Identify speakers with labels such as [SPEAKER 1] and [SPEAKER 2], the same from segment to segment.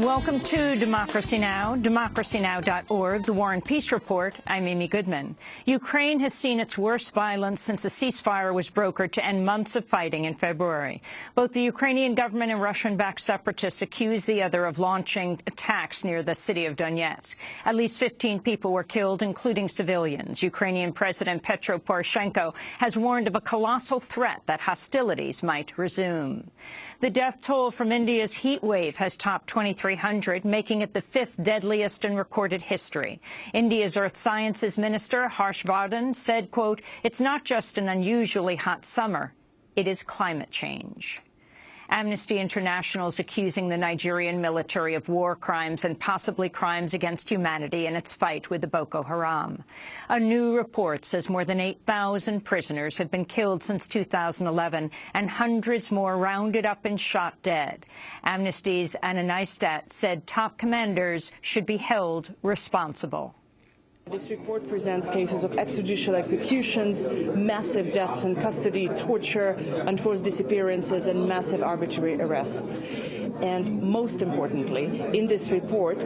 [SPEAKER 1] Welcome to Democracy Now!, democracynow.org, the War and Peace Report. I'm Amy Goodman. Ukraine has seen its worst violence since a ceasefire was brokered to end months of fighting in February. Both the Ukrainian government and Russian-backed separatists accuse the other of launching attacks near the city of Donetsk. At least 15 people were killed, including civilians. Ukrainian President Petro Poroshenko has warned of a colossal threat that hostilities might resume. The death toll from India's heat wave has topped 2,300, making it the fifth deadliest in recorded history. India's Earth Sciences Minister, Harsh Vardhan, said, quote, "It's not just an unusually hot summer, it is climate change." Amnesty International is accusing the Nigerian military of war crimes and possibly crimes against humanity in its fight with the Boko Haram. A new report says more than 8,000 prisoners have been killed since 2011 and hundreds more rounded up and shot dead. Amnesty's Anna Neistat said top commanders should be held responsible.
[SPEAKER 2] This report presents cases of extrajudicial executions, massive deaths in custody, torture, enforced disappearances, and massive arbitrary arrests. And most importantly, in this report,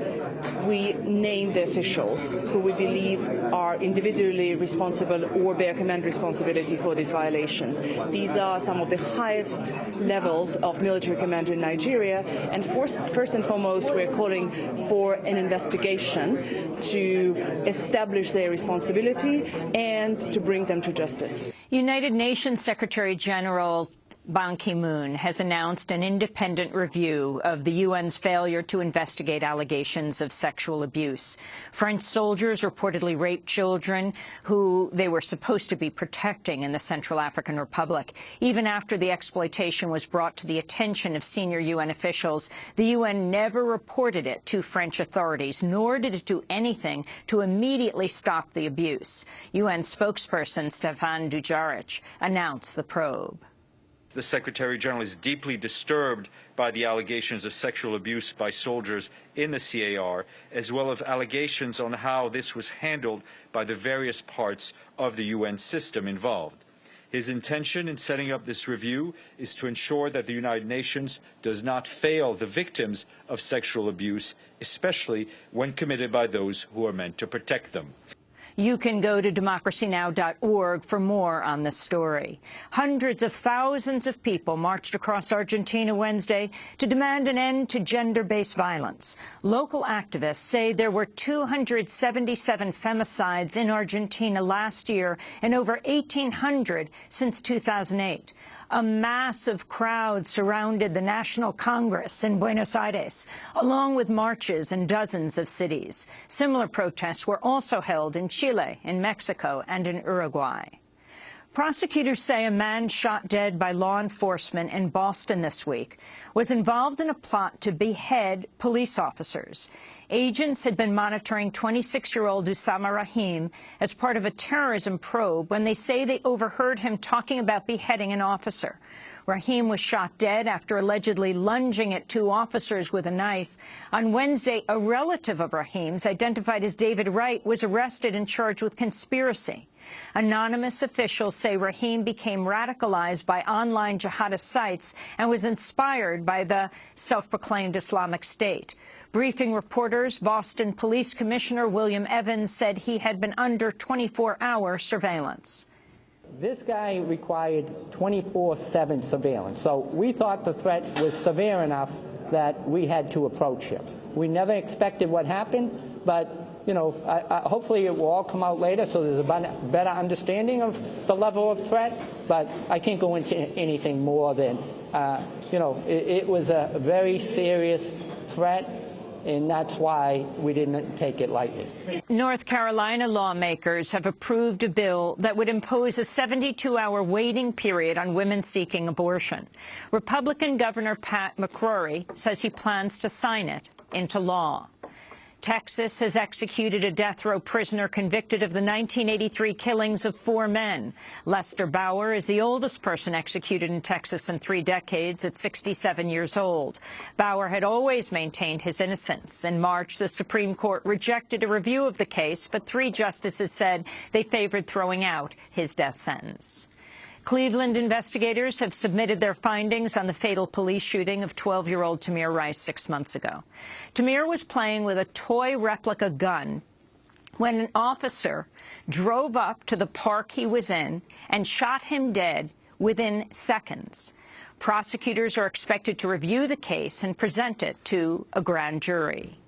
[SPEAKER 2] we name the officials who we believe are individually responsible or bear command responsibility for these violations. These are some of the highest levels of military command in Nigeria, and first and foremost, we're calling for an investigation to establish their responsibility and to bring them to justice.
[SPEAKER 1] United Nations Secretary-General Ban Ki-moon has announced an independent review of the UN's failure to investigate allegations of sexual abuse. French soldiers reportedly raped children who they were supposed to be protecting in the Central African Republic. Even after the exploitation was brought to the attention of senior UN officials, the UN never reported it to French authorities, nor did it do anything to immediately stop the abuse. UN spokesperson Stéphane Dujarric announced the probe.
[SPEAKER 3] The Secretary-General is deeply disturbed by the allegations of sexual abuse by soldiers in the CAR, as well as allegations on how this was handled by the various parts of the UN system involved. His intention in setting up this review is to ensure that the United Nations does not fail the victims of sexual abuse, especially when committed by those who are meant to protect them.
[SPEAKER 1] You can go to democracynow.org for more on this story. Hundreds of thousands of people marched across Argentina Wednesday to demand an end to gender-based violence. Local activists say there were 277 femicides in Argentina last year and over 1,800 since 2008. A massive crowd surrounded the National Congress in Buenos Aires, along with marches in dozens of cities. Similar protests were also held in Chile, in Mexico, and in Uruguay. Prosecutors say a man shot dead by law enforcement in Boston this week was involved in a plot to behead police officers. Agents had been monitoring 26-year-old Usama Rahim as part of a terrorism probe when they say they overheard him talking about beheading an officer. Rahim was shot dead after allegedly lunging at two officers with a knife. On Wednesday, a relative of Rahim's, identified as David Wright, was arrested and charged with conspiracy. Anonymous officials say Rahim became radicalized by online jihadist sites and was inspired by the self-proclaimed Islamic State. Briefing reporters, Boston Police Commissioner William Evans said he had been under 24-hour surveillance.
[SPEAKER 4] This guy required 24/7 surveillance, so we thought the threat was severe enough that we had to approach him. We never expected what happened, but you know, hopefully it will all come out later so there's a better understanding of the level of threat, but I can't go into anything more than, you know, it was a very serious threat, and that's why we didn't take it lightly.
[SPEAKER 1] North Carolina lawmakers have approved a bill that would impose a 72-hour waiting period on women seeking abortion. Republican Governor Pat McCrory says he plans to sign it into law. Texas has executed a death row prisoner convicted of the 1983 killings of 4 men. Lester Bauer is the oldest person executed in Texas in 3 decades at 67 years old. Bauer had always maintained his innocence. In March, the Supreme Court rejected a review of the case, but 3 justices said they favored throwing out his death sentence. Cleveland investigators have submitted their findings on the fatal police shooting of 12-year-old Tamir Rice 6 months ago. Tamir was playing with a toy replica gun when an officer drove up to the park he was in and shot him dead within seconds. Prosecutors are expected to review the case and present it to a grand jury.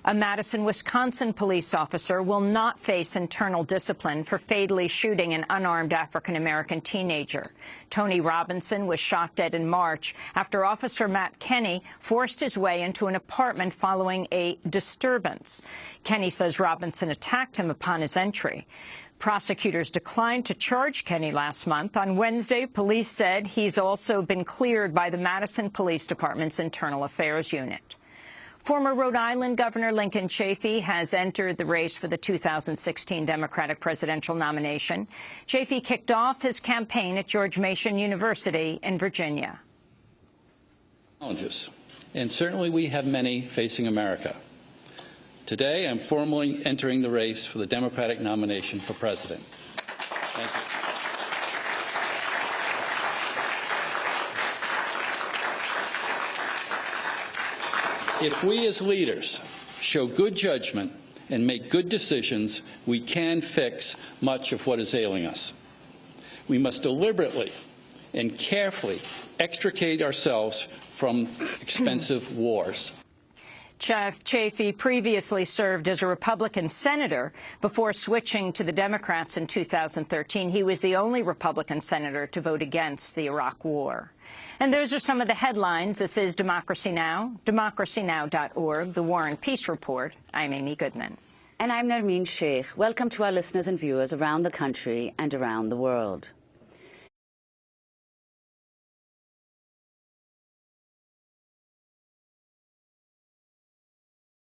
[SPEAKER 1] A Madison, Wisconsin police officer will not face internal discipline for fatally shooting an unarmed African-American teenager. Tony Robinson was shot dead in March after Officer Matt Kenny forced his way into an apartment following a disturbance. Kenny says Robinson attacked him upon his entry. Prosecutors declined to charge Kenny last month. On Wednesday, police said he's also been cleared by the Madison Police Department's Internal Affairs Unit. Former Rhode Island Governor Lincoln Chafee has entered the race for the 2016 Democratic presidential nomination. Chafee kicked off his campaign at George Mason University in Virginia.
[SPEAKER 5] Challenges, and certainly we have many facing America. Today, I'm formally entering the race for the Democratic nomination for president. Thank you. If we as leaders show good judgment and make good decisions, we can fix much of what is ailing us. We must deliberately and carefully extricate ourselves from expensive wars.
[SPEAKER 1] Chafee previously served as a Republican senator before switching to the Democrats in 2013. He was the only Republican senator to vote against the Iraq War. And those are some of the headlines. This is Democracy Now!, democracynow.org, the War and Peace Report. I'm Amy Goodman.
[SPEAKER 6] And I'm Nermeen Sheikh. Welcome to our listeners and viewers around the country and around the world.